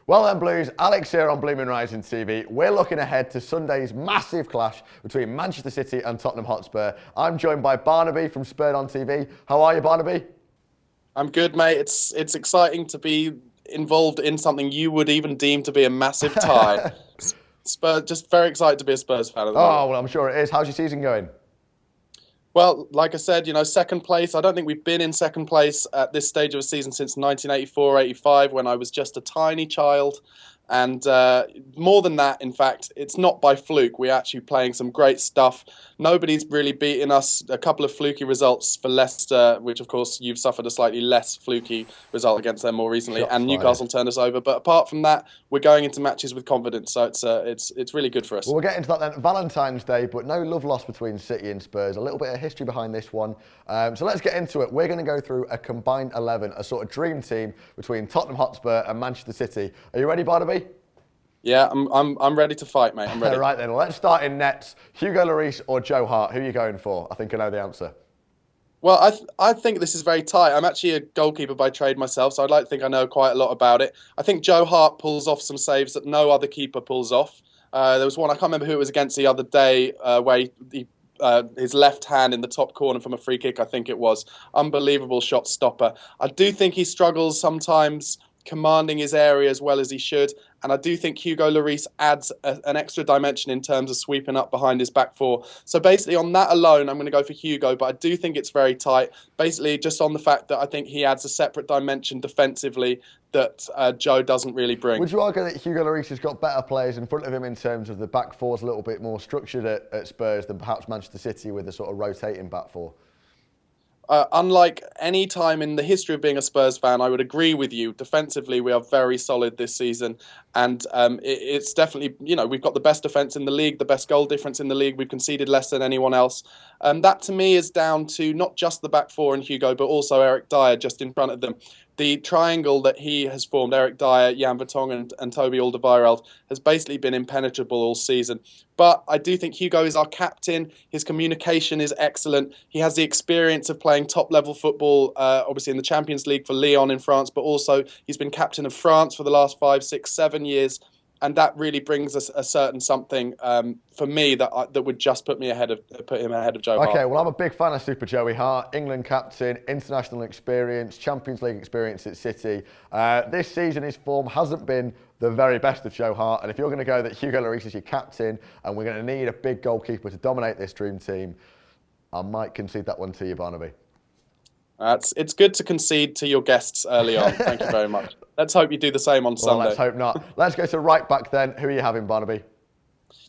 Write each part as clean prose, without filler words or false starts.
Well then, Blues, Alex here on BlueMoonRisingTV. We're looking ahead to Sunday's massive clash between Manchester City and Tottenham Hotspur. I'm joined by Barnaby from SpurredOn TV. How are you, Barnaby? I'm good, mate. It's exciting to be involved in something you would even deem to be a massive tie. Spurs, just very excited to be a Spurs fan at the moment. Oh, well, I'm sure it is. How's your season going? Well, like I said, second place. I don't think we've been in second place at this stage of a season since 1984-85 when I was just a tiny child. And more than that, in fact, it's not by fluke. We're actually playing some great stuff. Nobody's really beaten us. A couple of fluky results for Leicester, which, of course, you've suffered a slightly less fluky result against them more recently. Shots and fired. Newcastle turned us over. But apart from that, we're going into matches with confidence. So it's really good for us. Well, we'll get into that then. Valentine's Day, but no love lost between City and Spurs. A little bit of history behind this one. So let's get into it. We're going to go through a combined 11, a sort of dream team between Tottenham Hotspur and Manchester City. Are you ready, Barnaby? Yeah, I'm ready to fight, mate. I'm ready. Right then, let's start in nets. Hugo Lloris or Joe Hart? Who are you going for? I think I know the answer. Well, I think this is very tight. I'm actually a goalkeeper by trade myself, so I'd like to think I know quite a lot about it. I think Joe Hart pulls off some saves that no other keeper pulls off. There was one, I can't remember who it was against the other day, where his left hand in the top corner from a free kick, I think it was. Unbelievable shot stopper. I do think he struggles sometimes commanding his area as well as he should. And I do think Hugo Lloris adds an extra dimension in terms of sweeping up behind his back four. So basically on that alone, I'm going to go for Hugo, but I do think it's very tight. Basically just on the fact that I think he adds a separate dimension defensively that Joe doesn't really bring. Would you argue that Hugo Lloris has got better players in front of him in terms of the back four's a little bit more structured at Spurs than perhaps Manchester City with a sort of rotating back four? Unlike any time in the history of being a Spurs fan, I would agree with you. Defensively, we are very solid this season. And it's definitely, we've got the best defence in the league, the best goal difference in the league. We've conceded less than anyone else. That, to me, is down to not just the back four and Hugo, but also Eric Dyer just in front of them. The triangle that he has formed, Eric Dyer, Jan Vertonghen and Toby Alderweireld, has basically been impenetrable all season. But I do think Hugo is our captain. His communication is excellent. He has the experience of playing top-level football, obviously in the Champions League for Lyon in France, but also he's been captain of France for the last 5, 6, 7 years. And that really brings us a certain something for me that would just put him ahead of Joe Hart. Okay, well, I'm a big fan of Super Joey Hart, England captain, international experience, Champions League experience at City. This season, his form hasn't been the very best of Joe Hart. And if you're going to go that Hugo Lloris is your captain and we're going to need a big goalkeeper to dominate this dream team, I might concede that one to you, Barnaby. It's good to concede to your guests early on. Thank you very much. Let's hope you do the same on Sunday. Well, let's hope not. Let's go to right back then. Who are you having, Barnaby?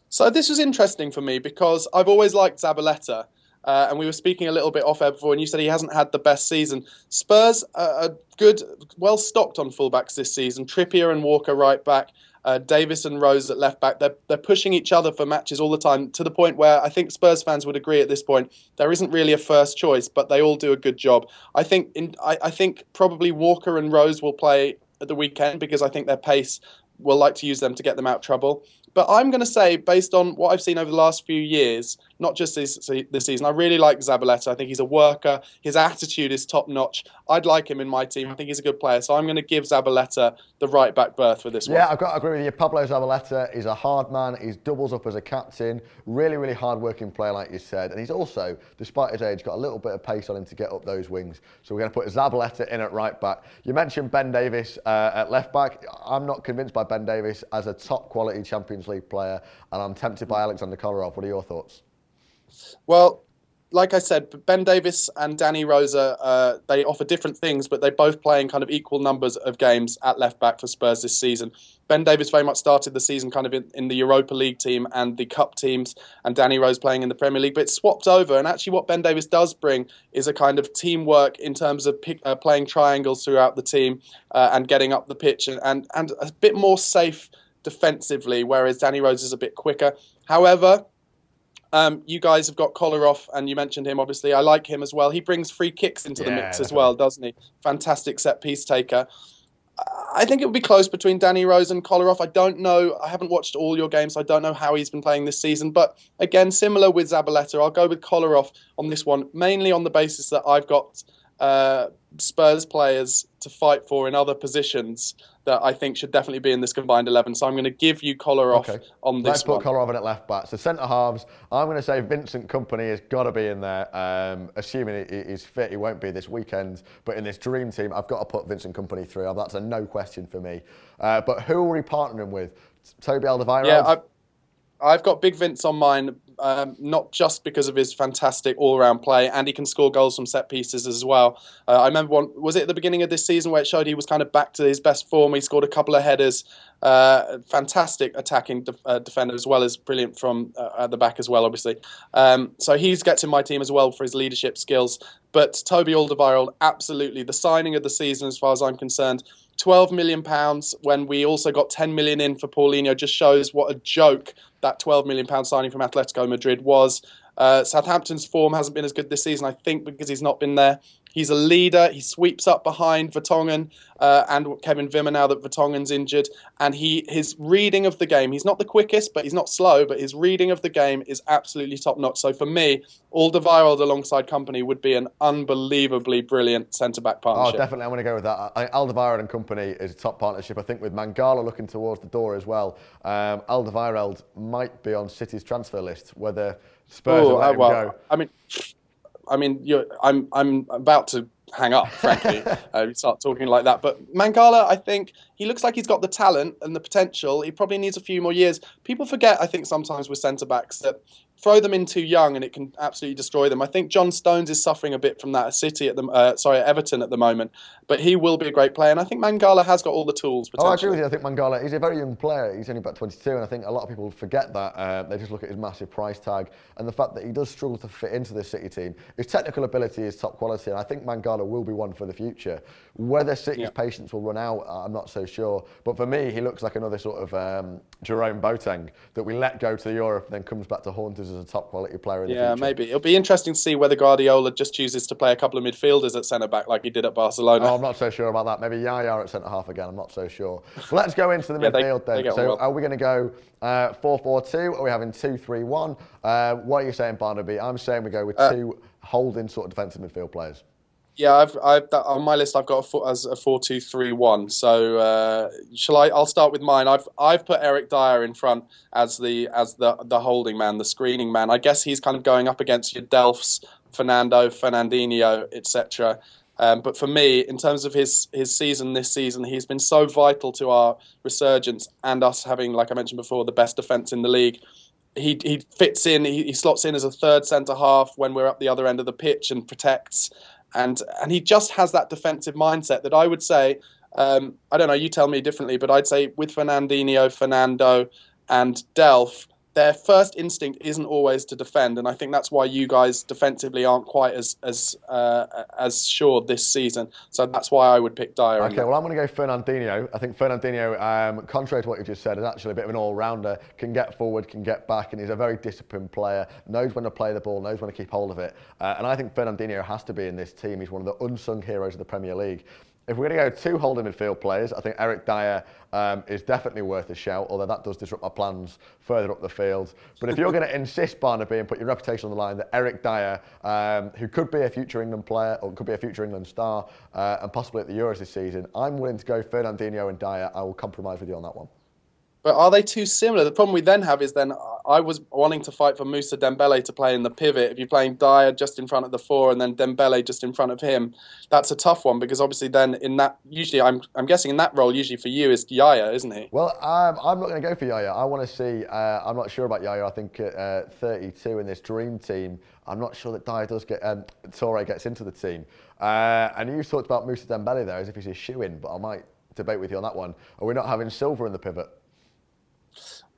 So this was interesting for me because I've always liked Zabaleta. And we were speaking a little bit off air before, and you said he hasn't had the best season. Spurs are good, well stocked on fullbacks this season. Trippier and Walker right back. Davis and Rose at left back. They're pushing each other for matches all the time to the point where I think Spurs fans would agree at this point there isn't really a first choice, but they all do a good job. I think probably Walker and Rose will play at the weekend because I think their pace will like to use them to get them out of trouble. But I'm going to say, based on what I've seen over the last few years, not just this season, I really like Zabaleta. I think he's a worker. His attitude is top-notch. I'd like him in my team. I think he's a good player. So I'm going to give Zabaleta the right-back berth for this one. Yeah, I've got to agree with you. Pablo Zabaleta is a hard man. He doubles up as a captain. Really, really hard-working player, like you said. And he's also, despite his age, got a little bit of pace on him to get up those wings. So we're going to put Zabaleta in at right-back. You mentioned Ben Davies at left-back. I'm not convinced by Ben Davies as a top-quality Champions League player, and I'm tempted by Alexander Kolarov. What are your thoughts? Well, like I said, Ben Davis and Danny Rose, they offer different things, but they both play in kind of equal numbers of games at left back for Spurs this season. Ben Davis very much started the season kind of in the Europa League team and the Cup teams, and Danny Rose playing in the Premier League, but it's swapped over. And actually what Ben Davis does bring is a kind of teamwork in terms of playing triangles throughout the team and getting up the pitch and a bit more safe defensively, whereas Danny Rose is a bit quicker. However, you guys have got Kolarov, and you mentioned him, obviously. I like him as well. He brings free kicks into the mix as well, doesn't he? Fantastic set-piece taker. I think it would be close between Danny Rose and Kolarov. I don't know. I haven't watched all your games, so I don't know how he's been playing this season. But again, similar with Zabaleta, I'll go with Kolarov on this one, mainly on the basis that I've got Spurs players to fight for in other positions that I think should definitely be in this combined 11. So I'm going to give you Kolarov on this Let's put one. Kolarov in at left back. So centre halves, I'm going to say Vincent Kompany has got to be in there. Assuming he's fit, he won't be this weekend. But in this dream team, I've got to put Vincent Kompany through. That's a no question for me. But who are we partnering with? Toby Alderweireld? Yeah, I've got Big Vince on mine, not just because of his fantastic all-round play, and he can score goals from set pieces as well. I remember was it at the beginning of this season where it showed he was kind of back to his best form? He scored a couple of headers, fantastic attacking defender as well as brilliant from at the back as well, obviously. So he gets in my team as well for his leadership skills. But Toby Alderweireld, absolutely the signing of the season as far as I'm concerned. £12 million when we also got 10 million in for Paulinho just shows what a joke that £12 million signing from Atletico Madrid was. Southampton's form hasn't been as good this season, I think, because he's not been there. He's a leader. He sweeps up behind Vertonghen and Kevin Wimmer now that Vertonghen's injured. And his reading of the game, he's not the quickest, but he's not slow, but his reading of the game is absolutely top-notch. So for me, Alderweireld alongside Kompany would be an unbelievably brilliant centre-back partnership. Oh, definitely. I'm going to go with that. Alderweireld and Kompany is a top partnership. I think with Mangala looking towards the door as well, Alderweireld might be on City's transfer list, whether Spurs will let him go. I'm about to hang up, frankly. You start talking like that. But Mangala, I think he looks like he's got the talent and the potential. He probably needs a few more years. People forget, I think, sometimes with centre-backs that throw them in too young and it can absolutely destroy them. I think John Stones is suffering a bit from that at Everton at the moment, but he will be a great player. And I think Mangala has got all the tools. Oh, I agree with you. I think Mangala, he's a very young player. He's only about 22, and I think a lot of people forget that. They just look at his massive price tag and the fact that he does struggle to fit into the City team. His technical ability is top quality, and I think Mangala will be one for the future. Whether City's patience will run out, I'm not so sure. But for me, he looks like another sort of Jerome Boateng that we let go to Europe and then comes back to haunt us as a top quality player in the future. Yeah, maybe. It'll be interesting to see whether Guardiola just chooses to play a couple of midfielders at centre-back like he did at Barcelona. Oh, I'm not so sure about that. Maybe Yaya at centre-half again. I'm not so sure. Well, let's go into the midfield then. So are we going to go 4-4-2? Are we having 2-3-1? What are you saying, Barnaby? I'm saying we go with two holding sort of defensive midfield players. Yeah, I've on my list I've got as a 4-2-3-1. So I'll start with mine. I've put Eric Dyer in front as the holding man, the screening man. I guess he's kind of going up against your Delphs, Fernandinho, etc. But for me, in terms of his season this season, he's been so vital to our resurgence and us having, like I mentioned before, the best defence in the league. He fits in. He slots in as a third centre half when we're up the other end of the pitch and protects. And he just has that defensive mindset that I would say, I don't know, you tell me differently, but I'd say with Fernandinho, Fernando and Delph, their first instinct isn't always to defend. And I think that's why you guys defensively aren't quite as sure this season. So that's why I would pick Dyer. Okay, well, I'm going to go Fernandinho. I think Fernandinho, contrary to what you just said, is actually a bit of an all-rounder, can get forward, can get back, and he's a very disciplined player, knows when to play the ball, knows when to keep hold of it. And I think Fernandinho has to be in this team. He's one of the unsung heroes of the Premier League. If we're going to go two holding midfield players, I think Eric Dyer is definitely worth a shout, although that does disrupt my plans further up the field. But if you're going to insist, Barnaby, and put your reputation on the line, that Eric Dyer, who could be a future England player or could be a future England star and possibly at the Euros this season, I'm willing to go Fernandinho and Dyer. I will compromise with you on that one. But are they too similar? The problem we then have is I was wanting to fight for Moussa Dembele to play in the pivot. If you're playing Dyer just in front of the four and then Dembele just in front of him, that's a tough one because obviously then in that, usually I'm guessing in that role usually for you is Yaya, isn't he? Well, I'm not going to go for Yaya. I want to see, I'm not sure about Yaya. I think at 32 in this dream team, I'm not sure that Dyer does get, Toure gets into the team. And you talked about Moussa Dembele there as if he's a shoe-in, but I might debate with you on that one. Are we not having Silva in the pivot?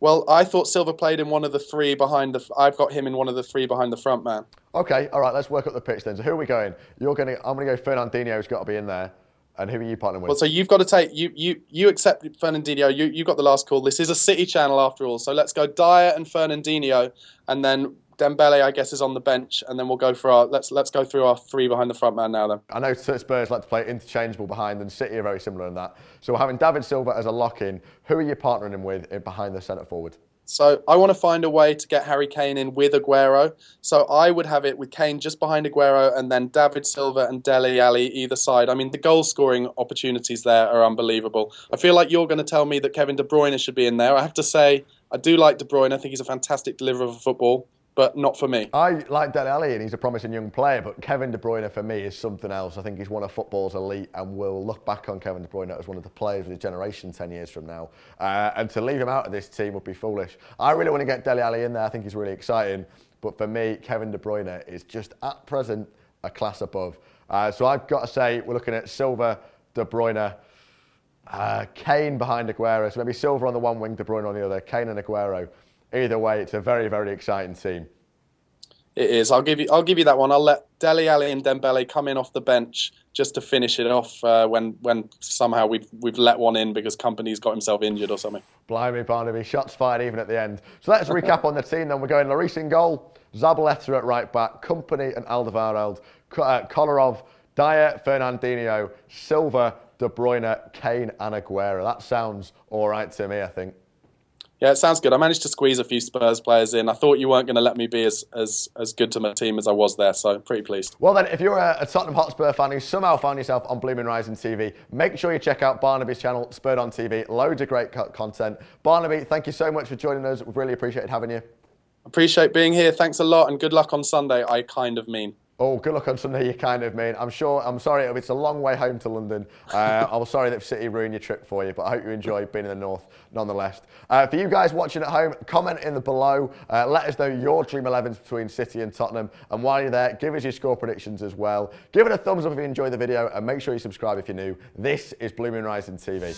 Well, I thought Silva played in one of the three behind I've got him in one of the three behind the front man. Okay, all right, let's work up the pitch then. So who are we going? I'm going to go Fernandinho's got to be in there. And who are you partnering with? Well, so you've got to take, you accept Fernandinho, you got the last call. This is a City channel after all. So let's go Dyer and Fernandinho, and then Dembele, I guess, is on the bench, and then we'll go for let's go through our three behind the front man now then. I know Spurs like to play interchangeable behind, and City are very similar in that. So we're having David Silva as a lock-in. Who are you partnering him with behind the centre forward? So I want to find a way to get Harry Kane in with Aguero. So I would have it with Kane just behind Aguero and then David Silva and Dele Alli either side. I mean, the goal-scoring opportunities there are unbelievable. I feel like you're going to tell me that Kevin De Bruyne should be in there. I have to say, I do like De Bruyne. I think he's a fantastic deliverer of football, but not for me. I like Dele Alli and he's a promising young player, but Kevin De Bruyne for me is something else. I think he's one of football's elite, and we'll look back on Kevin De Bruyne as one of the players of his generation 10 years from now. And to leave him out of this team would be foolish. I really want to get Dele Alli in there. I think he's really exciting. But for me, Kevin De Bruyne is just at present a class above. So I've got to say, we're looking at Silva, De Bruyne, Kane behind Aguero. So maybe Silva on the one wing, De Bruyne on the other, Kane and Aguero. Either way, it's a very, very exciting team. It is. I'll give you that one. I'll let Dele Alli and Dembele come in off the bench just to finish it off when somehow we've let one in because Company's got himself injured or something. Blimey, Barnaby, shots fired even at the end. So let's recap on the team then. We're going Lloris in goal, Zabaleta at right back, Company and Alderweireld, Kolarov, Dyer, Fernandinho, Silva, De Bruyne, Kane and Aguero. That sounds all right to me, I think. Yeah, it sounds good. I managed to squeeze a few Spurs players in. I thought you weren't going to let me be as good to my team as I was there, so I'm pretty pleased. Well then, if you're a Tottenham Hotspur fan who somehow found yourself on BlueMoonRisingTV, make sure you check out Barnaby's channel, SpurredOn TV. Loads of great content. Barnaby, thank you so much for joining us. We've really appreciated having you. Appreciate being here. Thanks a lot, and good luck on Sunday. I kind of mean. Oh, good luck on Sunday, you kind of mean. I'm sorry, it's a long way home to London. I'm sorry that City ruined your trip for you, but I hope you enjoyed being in the north nonetheless. For you guys watching at home, comment in the below. Let us know your Dream 11s between City and Tottenham. And while you're there, give us your score predictions as well. Give it a thumbs up if you enjoyed the video, and make sure you subscribe if you're new. This is Blue Moon Rising TV.